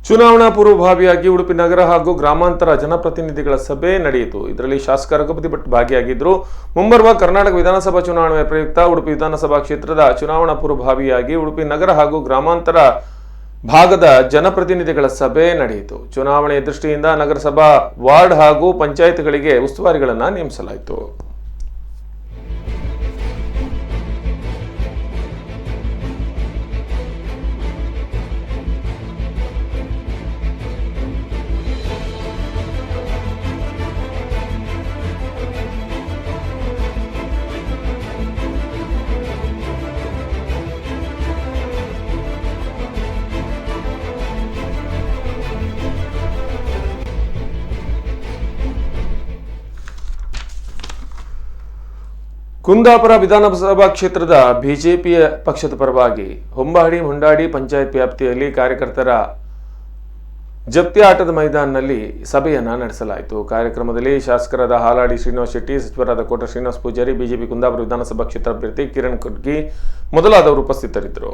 ಚುನಾವಣಾ ಪೂರ್ವಭಾವಿಯಾಗಿ ಉಡುಪಿ ನಗರ ಹಾಗೂ ಗ್ರಾಮಾಂತರ ಜನಪ್ರತಿನಿಧಿಗಳ ಸಭೆ ನಡೆಯಿತು. ಇದರಲ್ಲಿ ಶಾಸಕ ರಘುಪತಿ ಭಟ್ ಭಾಗಿಯಾಗಿದ್ದರು. ಮುಂಬರುವ ಕರ್ನಾಟಕ ವಿಧಾನಸಭಾ ಚುನಾವಣೆ ಪ್ರಯುಕ್ತ ಉಡುಪಿ ವಿಧಾನಸಭಾ ಕ್ಷೇತ್ರದ ಚುನಾವಣಾ ಪೂರ್ವಭಾವಿಯಾಗಿ ಉಡುಪಿ ನಗರ ಹಾಗೂ ಗ್ರಾಮಾಂತರ ಭಾಗದ ಜನಪ್ರತಿನಿಧಿಗಳ ಸಭೆ ನಡೆಯಿತು. ಚುನಾವಣೆಯ ದೃಷ್ಟಿಯಿಂದ ನಗರಸಭಾ ವಾರ್ಡ್ ಹಾಗೂ ಪಂಚಾಯತ್ಗಳಿಗೆ ಉಸ್ತುವಾರಿಗಳನ್ನು ನೇಮಿಸಲಾಯಿತು. ಕುಂದಾಪುರ ವಿಧಾನಸಭಾ ಕ್ಷೇತ್ರದ ಬಿಜೆಪಿ ಪಕ್ಷದ ಪರವಾಗಿ ಹೊಂಬಾಡಿ ಮುಂಡಾಡಿ ಪಂಚಾಯತ್ ವ್ಯಾಪ್ತಿಯಲ್ಲಿ ಕಾರ್ಯಕರ್ತರ ಜಪ್ತಿ ಆಟದ ಮೈದಾನದಲ್ಲಿ ಸಭೆಯನ್ನು ನಡೆಸಲಾಯಿತು. ಕಾರ್ಯಕ್ರಮದಲ್ಲಿ ಶಾಸಕರಾದ ಹಾಲಾಡಿ ಶ್ರೀನಿವಾಸ್ ಶೆಟ್ಟಿ, ಸಚಿವರಾದ ಕೋಟ ಶ್ರೀನಿವಾಸ್ ಪೂಜಾರಿ, ಬಿಜೆಪಿ ಕುಂದಾಪುರ ವಿಧಾನಸಭಾ ಕ್ಷೇತ್ರ ಅಭ್ಯರ್ಥಿ ಕಿರಣ್ ಕೊಡ್ಗಿ ಮೊದಲಾದವರು ಉಪಸ್ಥಿತರಿದ್ದರು.